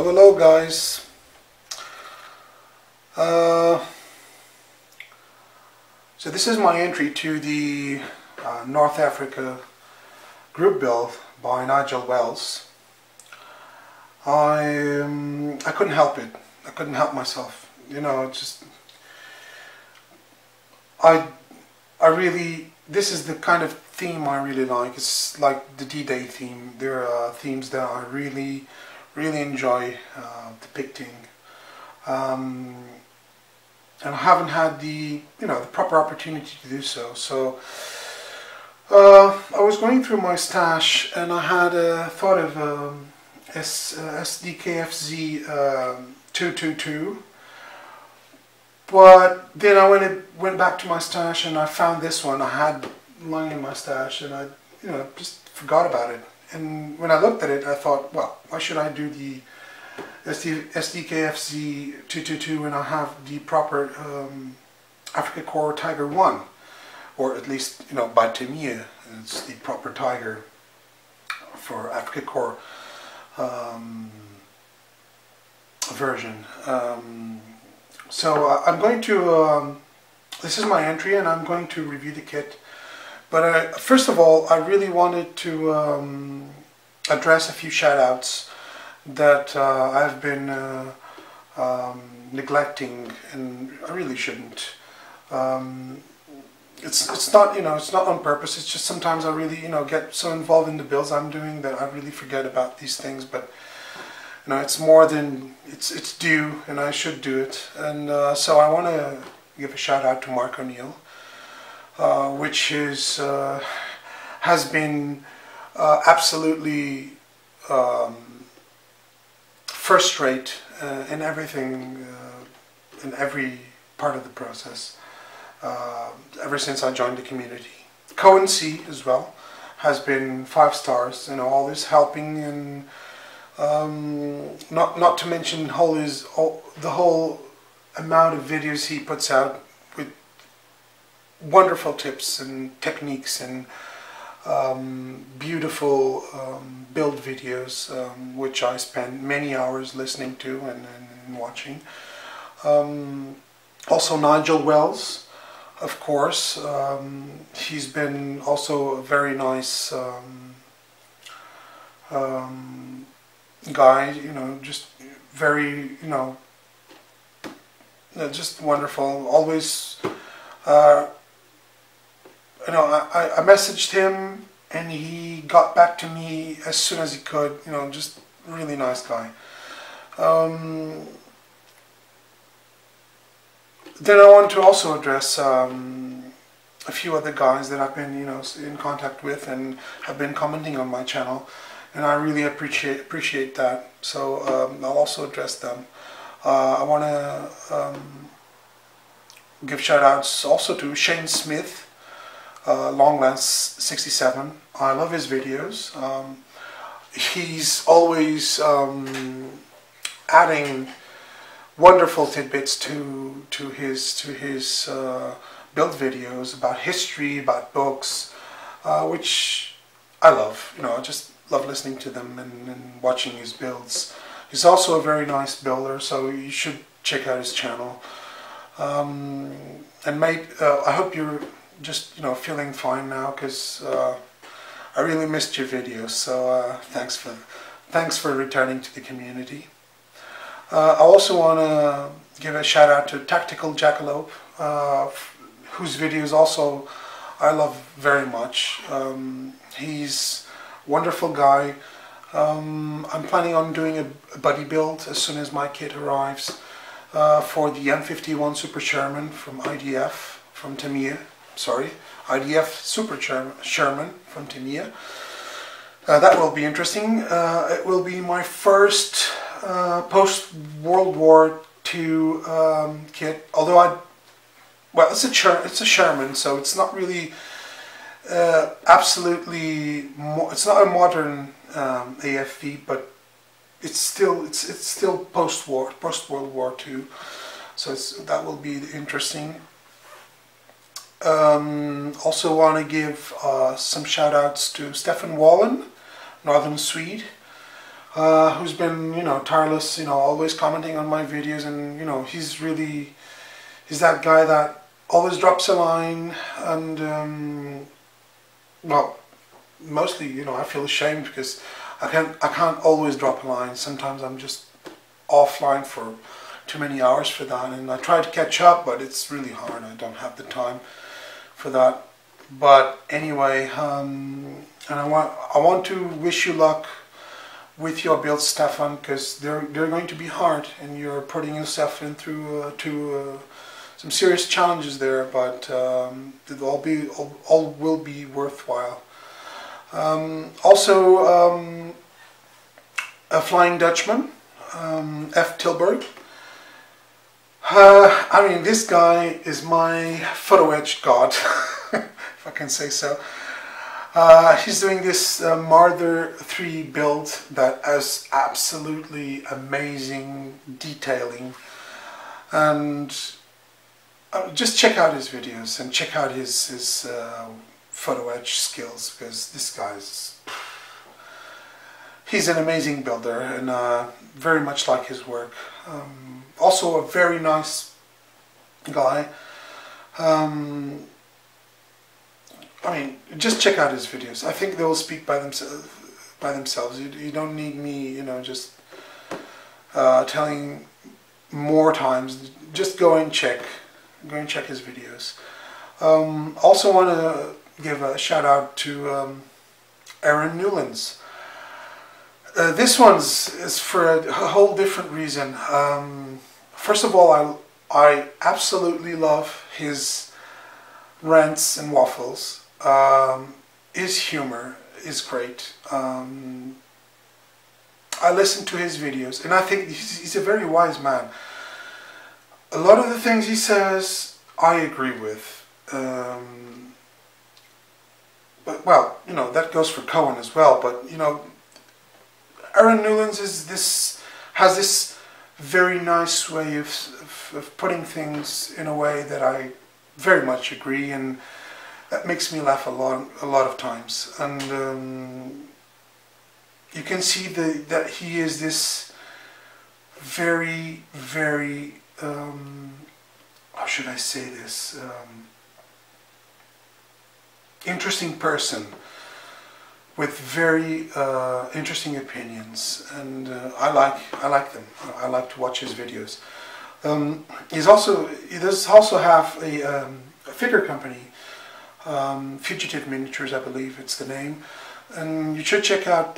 Hello guys. So this is my entry to the North Africa group build by Nigel Wells. I couldn't help it. I couldn't help myself. You know, it's just I really, this is the kind of theme I really like. It's like the D-Day theme. There are themes that I really enjoy depicting, and I haven't had the the proper opportunity to do so. So I was going through my stash and I had thought of SDKFZ 222, but then I went back to my stash and I found this one I had lying in my stash, and I just forgot about it. And when I looked at it, I thought, well, why should I do the SDKFZ 222 when I have the proper Africa Core Tiger 1, or at least by Tamiya, it's the proper Tiger for Africa Core version. So I'm going to, this is my entry and I'm going to review the kit. But first of all, I really wanted to address a few shoutouts that I've been neglecting, and I really shouldn't. It's not it's not on purpose. It's just sometimes I really get so involved in the builds I'm doing that I really forget about these things. But it's more than it's due, and I should do it. And so I want to give a shout out to Mark O'Neill, which has been absolutely first rate in everything, in every part of the process, ever since I joined the community. Cohen C as well has been 5 stars, always helping, and not to mention the whole amount of videos he puts out with wonderful tips and techniques and beautiful build videos, which I spend many hours listening to and watching. Also Nigel Wells, of course. He's been also a very nice guy, just very, just wonderful. Always I messaged him and he got back to me as soon as he could. Just really nice guy. Then I want to also address a few other guys that I've been in contact with and have been commenting on my channel, and I really appreciate that. So I'll also address them. I want to give shout outs also to Shane Smith, Longlance 67. I love his videos. He's always adding wonderful tidbits to his build videos about history, about books, which I love. I just love listening to them and watching his builds. He's also a very nice builder, so you should check out his channel. And mate, I hope you're just feeling fine now, because I really missed your videos. So thanks for returning to the community. I also want to give a shout out to Tactical Jackalope, whose videos also I love very much. He's a wonderful guy. I'm planning on doing a buddy build as soon as my kit arrives for the M51 Super Sherman from IDF, from Tamiya. Sorry, IDF Super Sherman from Tamiya. That will be interesting. It will be my first post-World War II kit. Although it's a Sherman, so it's not really absolutely. It's not a modern AFV, but it's still post-World War II. So that will be interesting. Also want to give some shout outs to Stefan Wallen, Northern Swede, who's been, you know, tireless, you know, always commenting on my videos, and you know, he's that guy that always drops a line, and well, mostly, you know, I feel ashamed because I can't always drop a line. Sometimes I'm just offline for too many hours for that, and I try to catch up, but it's really hard. I don't have the time for that. But anyway, and I want to wish you luck with your builds, Stefan, because they're going to be hard, and you're putting yourself in through some serious challenges there. But it all will be worthwhile. Also, a Flying Dutchman, F. Tilburg. I mean, this guy is my photo etch god, if I can say so. He's doing this Marder 3 build that has absolutely amazing detailing, and just check out his videos and check out his photo etch skills, because this guy's, he's an amazing builder, and very much like his work. Also a very nice guy. I mean, just check out his videos. I think they will speak by themselves. You don't need me, you know, just telling more times. Just go and check his videos. Also want to give a shout out to Aaron Newlands. This is for a whole different reason. First of all, I absolutely love his rants and waffles. His humor is great. I listen to his videos, and I think he's a very wise man. A lot of the things he says, I agree with. But, well, you know, that goes for Cohen as well. But, you know, Aaron Newlands has this very nice way of putting things in a way that I very much agree, and that makes me laugh a lot of times. And you can see that he is this very, very, how should I say this, interesting person with very interesting opinions, and I like them. I like to watch his videos. He does also have a figure company, Fugitive Miniatures, I believe it's the name, and you should check out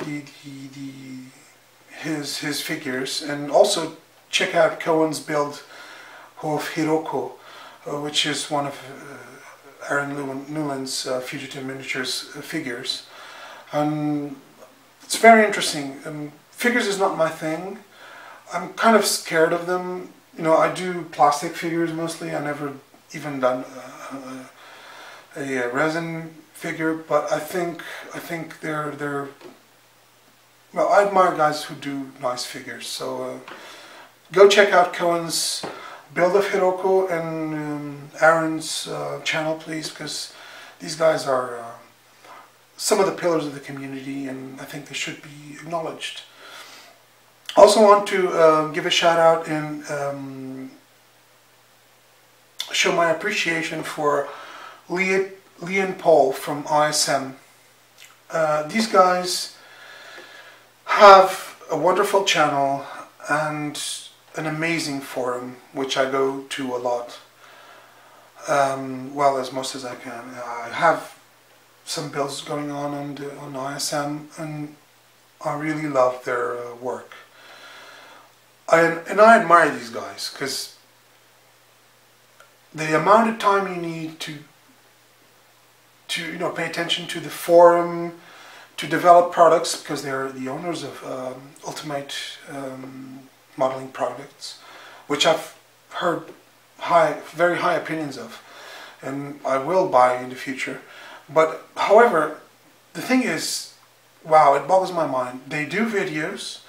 his figures, and also check out Cohen's build of Hiroko, which is one of Aaron Newland's Fugitive Miniatures figures. And it's very interesting. Figures is not my thing. I'm kind of scared of them. You know, I do plastic figures mostly. I never even done a resin figure, but I think they're well, I admire guys who do nice figures. So go check out Cohen's build of Hiroko and Aaron's channel, please, because these guys are some of the pillars of the community, and I think they should be acknowledged. Also want to give a shout out and show my appreciation for Lee and Paul from ISM. These guys have a wonderful channel and an amazing forum, which I go to a lot. Well, as most as I can. I have some builds going on ISM, and I really love their work. And I admire these guys, because the amount of time you need to pay attention to the forum, to develop products, because they're the owners of Ultimate Modeling Products, which I've heard very high opinions of, and I will buy in the future. But however, the thing is, wow, it boggles my mind. They do videos,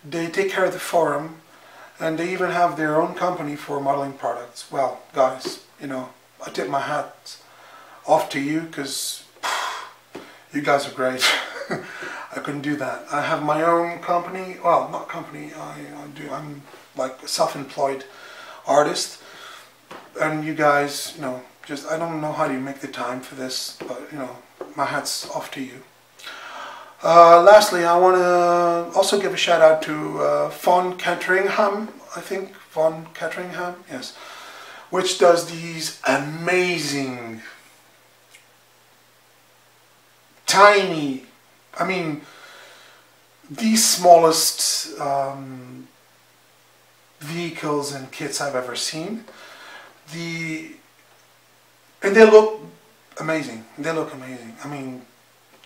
they take care of the forum, and they even have their own company for modeling products. Well, guys, you know, I tip my hat off to you, because you guys are great. I couldn't do that. I have my own company. Well, not company. I'm like a self-employed artist, and you guys, you know, just I don't know how you make the time for this, but you know, my hat's off to you. Lastly, I want to also give a shout out to Von Ketteringham, I think, Von Ketteringham, yes, which does these amazing, tiny, I mean, the smallest vehicles and kits I've ever seen. And they look amazing. They look amazing. I mean,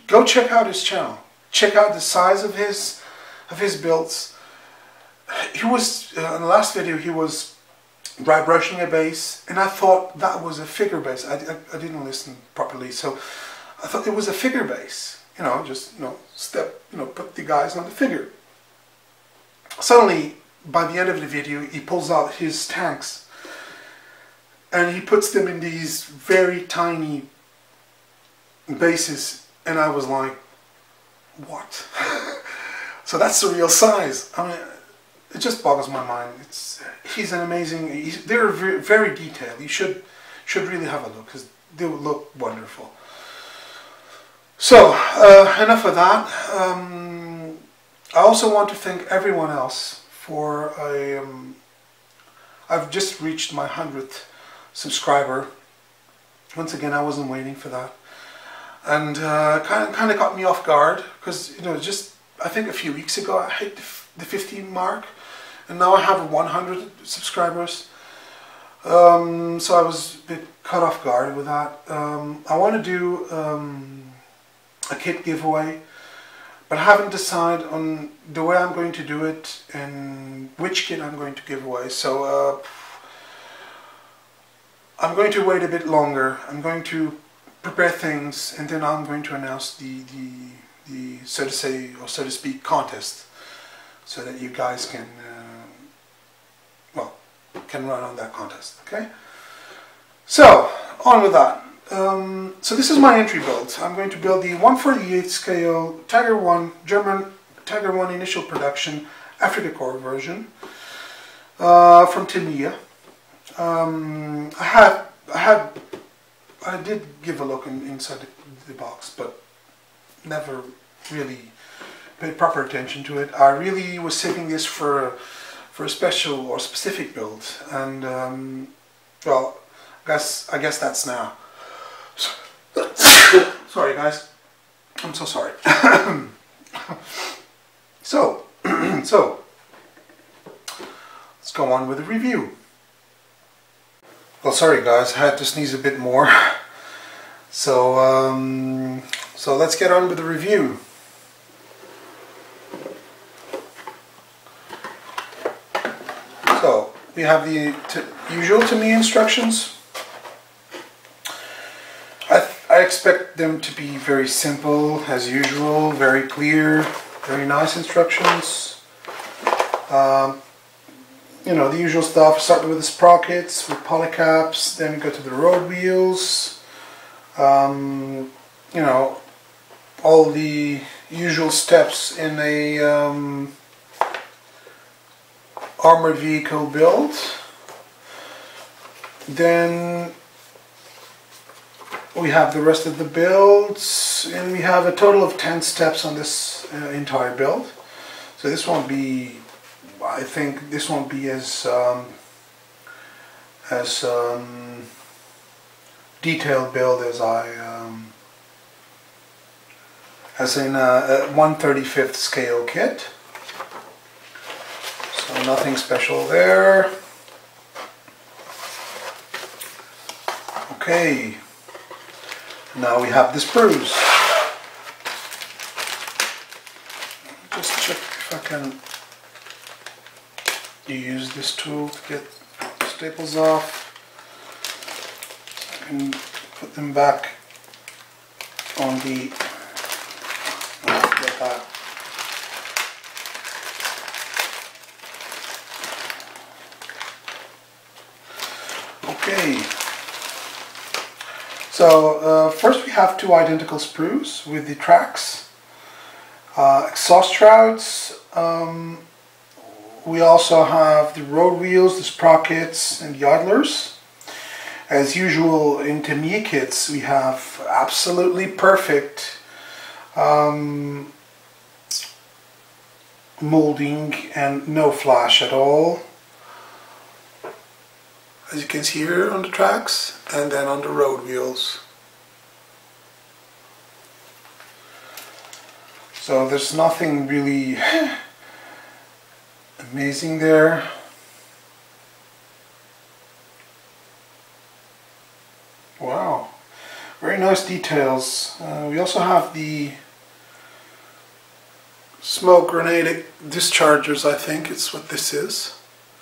go check out his channel. Check out the size of his builds. He was in the last video he was dry brushing a base, and I thought that was a figure base. I didn't listen properly, so I thought it was a figure base. You know, just put the guys on the figure. Suddenly, by the end of the video, he pulls out his tanks, and he puts them in these very tiny bases, and I was like, what? So that's the real size. I mean, it just boggles my mind. He's an amazing. They're very, very detailed. You should really have a look because they would look wonderful. So enough of that. I also want to thank everyone else for I've just reached my 100th subscriber. Once again, I wasn't waiting for that, and kind of caught me off guard because, you know, just I think a few weeks ago I hit the 50 mark, and now I have 100 subscribers. So I was a bit caught off guard with that. I want to do a kit giveaway, but I haven't decided on the way I'm going to do it and which kit I'm going to give away. So I'm going to wait a bit longer. I'm going to prepare things, and then I'm going to announce the so to say, or so to speak, contest, so that you guys can can run on that contest. Okay. So on with that. So this is my entry build. I'm going to build the 1/48 scale Tiger 1 German Tiger 1 initial production Africa Corps version from Tamiya. I did give a look inside the box, but never really paid proper attention to it. I really was saving this for a special or specific build, and well, I guess that's now. Sorry guys, I'm so sorry. So let's go on with the review. Well, sorry guys, I had to sneeze a bit more. So let's get on with the review. So we have the usual Tamiya instructions. I expect them to be very simple, as usual, very clear, very nice instructions. You know, the usual stuff, starting with the sprockets, with polycaps, then we go to the road wheels. You know, all the usual steps in a armored vehicle build. Then we have the rest of the builds, and we have a total of 10 steps on this entire build. So this won't be, I think this won't be as detailed build as as in a 1/35th scale kit. So nothing special there. Okay. Now we have the sprues. Just check if I can use this tool to get staples off. So I can put them back on the back. Okay. So first we have two identical sprues with the tracks. Exhaust shrouds. We also have the road wheels, the sprockets, and the idlers. As usual in Tamiya kits, we have absolutely perfect molding and no flash at all. As you can see here on the tracks, and then on the road wheels. So there's nothing really amazing there. Wow, very nice details. We also have the smoke grenade dischargers, I think it's what this is.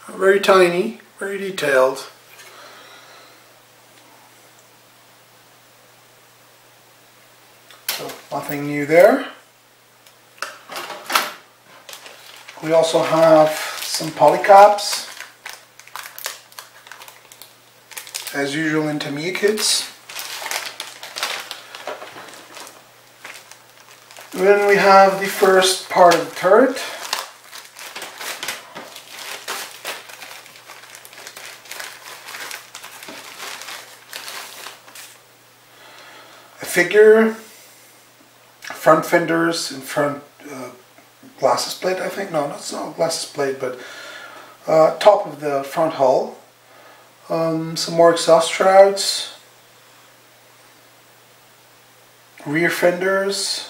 Very tiny, very detailed. So nothing new there. We also have some polycaps, as usual in Tamiya kits. Then we have the first part of the turret. A figure, front fenders and front glasses plate, I think. No, that's not glasses plate, but top of the front hull. Some more exhaust shrouds, rear fenders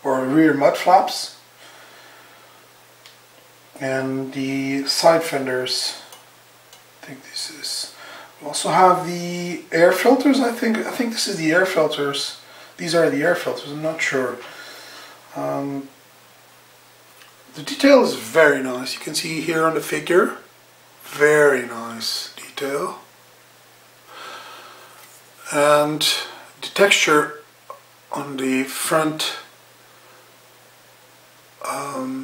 or rear mud flaps, and the side fenders. I think this is. We also have the air filters. I think this is the air filters. These are the air filters. I'm not sure. The detail is very nice. You can see here on the figure. Very nice detail. And the texture on the front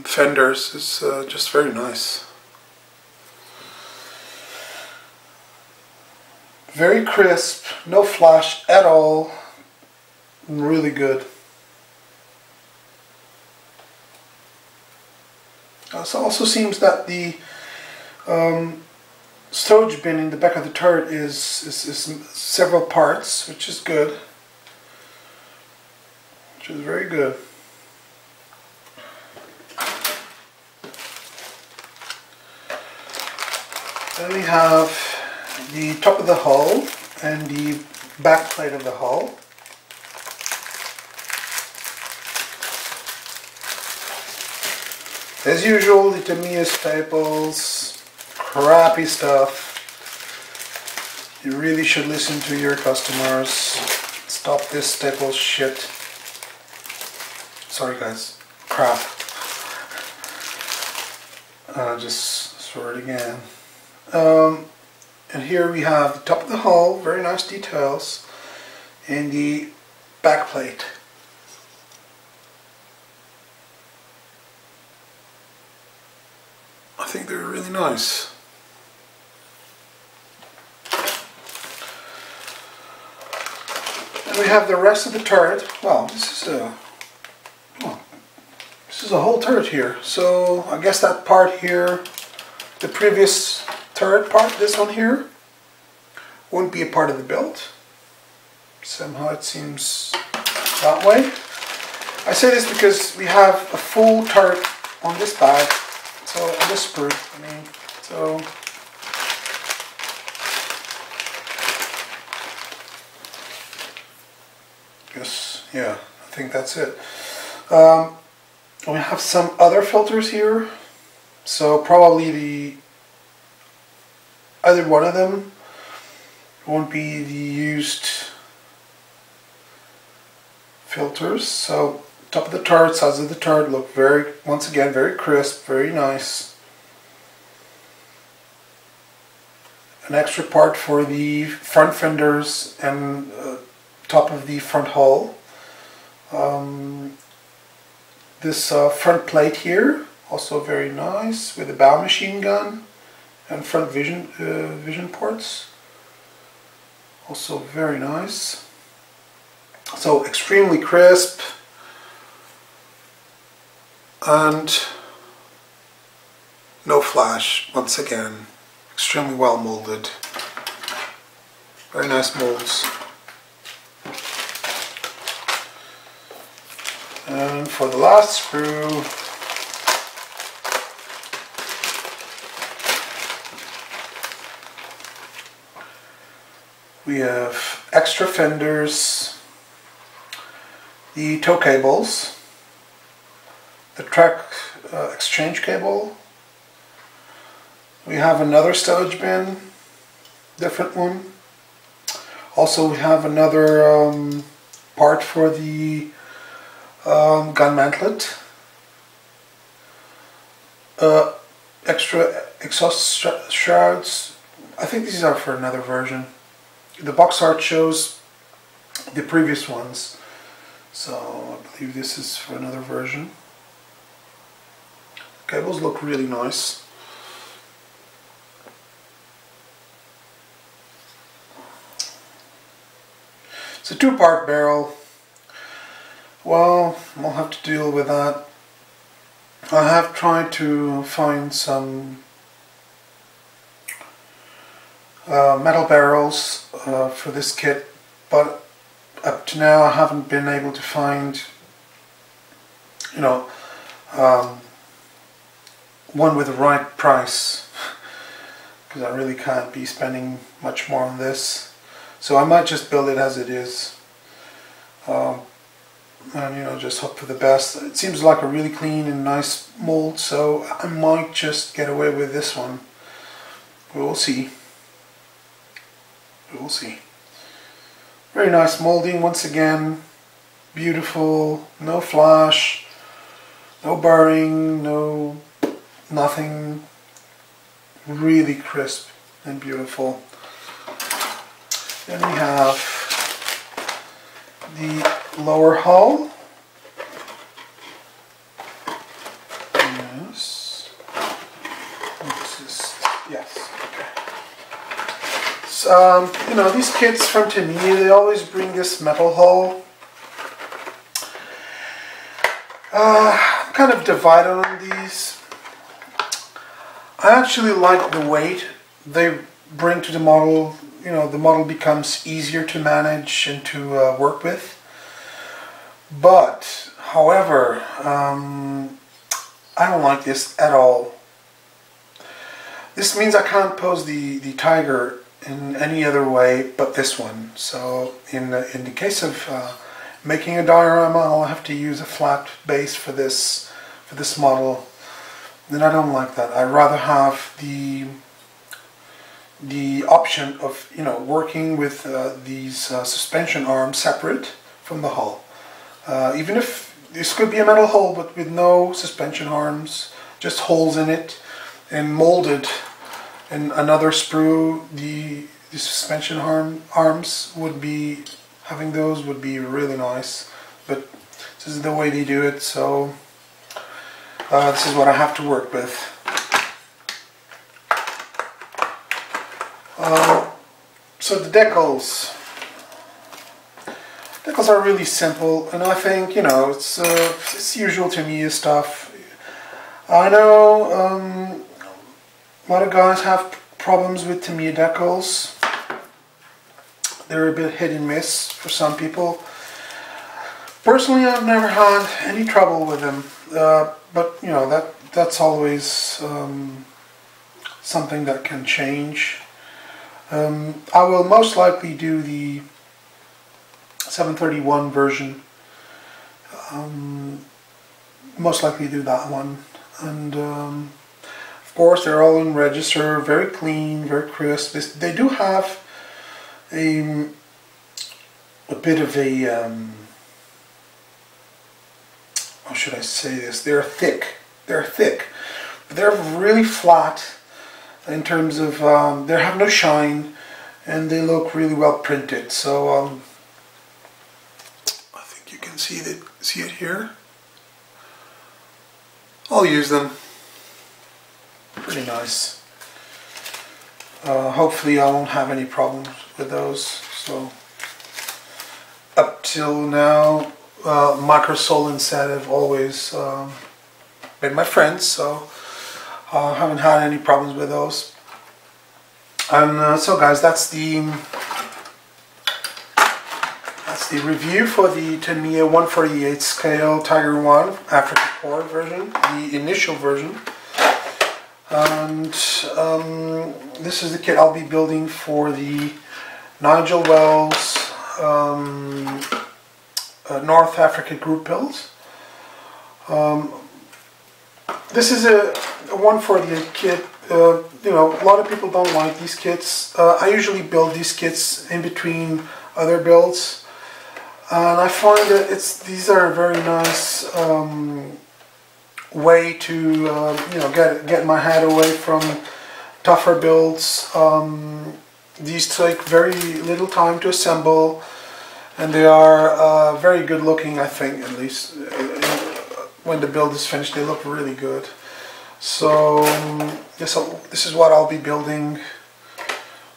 fenders is just very nice. Very crisp, no flash at all. Really good. It also seems that the stowage bin in the back of the turret is several parts, which is good. Which is very good. Then we have the top of the hull and the back plate of the hull. As usual, the Tamiya staples, crappy stuff. You really should listen to your customers. Stop this staples shit. Sorry guys, crap. Just sort it again. And here we have the top of the hull, very nice details, and the back plate. I think they're really nice. And we have the rest of the turret. Well, this is a whole turret here. So I guess that part here, the previous turret part, this one here, won't be a part of the build. Somehow it seems that way. I say this because we have a full turret on this bag. So on this sprue, I mean, so guess, yeah, I think that's it. We have some other filters here, so probably either one of them won't be the used filters. So top of the turret, sides of the turret look very, once again, very crisp, very nice. An extra part for the front fenders and top of the front hull. This front plate here, also very nice, with a bow machine gun and front vision ports. Also very nice. So extremely crisp. and no flash. Once again, extremely well molded. Very nice molds. And for the last screw, we have extra fenders, the tow cables, the track exchange cable. We have another stowage bin, different one. Also we have another part for the gun mantlet. Extra exhaust shrouds. I think these are for another version. The box art shows the previous ones, so I believe this is for another version. Cables look really nice. It's a two-part barrel. Well, I'll have to deal with that. I have tried to find some metal barrels for this kit, but up to now I haven't been able to find, you know, one with the right price, because I really can't be spending much more on this. So I might just build it as it is, and you know, just hope for the best. It seems like a really clean and nice mold, so I might just get away with this one. We will see. We will see. Very nice molding once again. Beautiful. No flash. No burring. No nothing. Really crisp and beautiful. Then we have the lower hull. Yes. Yes. You know, these kits from Tamiya, they always bring this metal hull. I'm kind of divided on these. I actually like the weight they bring to the model. You know, the model becomes easier to manage and to work with. But, however, I don't like this at all. This means I can't pose the Tiger in any other way but this one. So in the case of making a diorama, I'll have to use a flat base for this model. Then I don't like that. I'd rather have the option of, you know, working with these suspension arms separate from the hull. Even if this could be a metal hull but with no suspension arms, just holes in it, and molded in another sprue, the suspension arms would be, having those would be really nice. But this is the way they do it, so this is what I have to work with. So the decals. Decals are really simple, and I think, you know, it's usual Tamiya stuff. I know a lot of guys have problems with Tamiya decals. They're a bit hit and miss for some people. Personally, I've never had any trouble with them, but you know, that's always something that can change. I will most likely do the 731 version. Most likely do that one, and of course they're all in register, very clean, very crisp. They do have a bit of a how should I say this? They're thick. They're thick, but they're really flat in terms of they have no shine, and they look really well printed. So I think you can see it here. I'll use them. Pretty nice. Hopefully I won't have any problems with those. So up till now, Microsol and Set have always been my friends, so I haven't had any problems with those. And so guys, that's the review for the Tamiya 148 scale Tiger 1 Africa Core version, the initial version. And this is the kit I'll be building for the Nigel Wells North Africa group builds. This is a 148 kit. You know, a lot of people don't like these kits. I usually build these kits in between other builds, and I find that these are a very nice way to you know, get my head away from tougher builds. These take very little time to assemble, and they are very good looking, I think, at least. When the build is finished, they look really good. So this is what I'll be building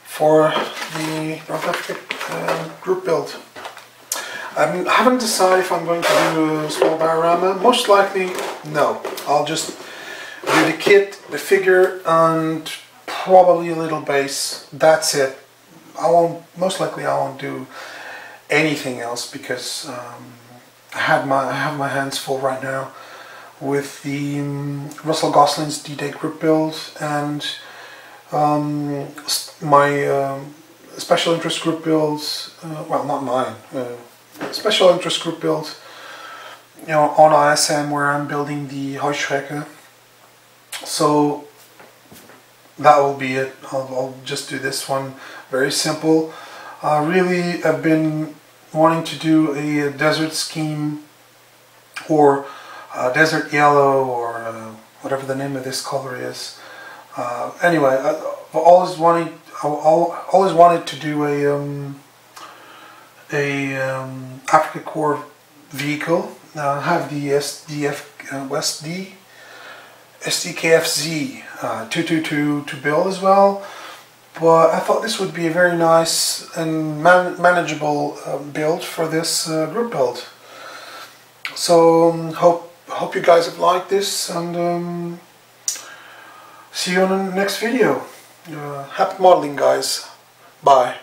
for the North Africa group build. I haven't decided if I'm going to do a small diorama. Most likely, no. I'll just do the kit, the figure, and probably a little base. That's it. Most likely I won't do anything else, because I have my hands full right now with the Russell Gosling's D-Day group build and my special interest group builds. Well, not mine. Special interest group build, you know, on ISM, where I'm building the Heuschrecke. So that will be it. I'll just do this one, very simple. Really, I've been wanting to do a desert scheme, or desert yellow, or whatever the name of this color is. Anyway, I've always wanted to do a Africa Core vehicle. Now I have the SDKFZ 222 to build as well, but I thought this would be a very nice and manageable build for this group build. So hope you guys have liked this, and see you on the next video. Happy modeling, guys. Bye.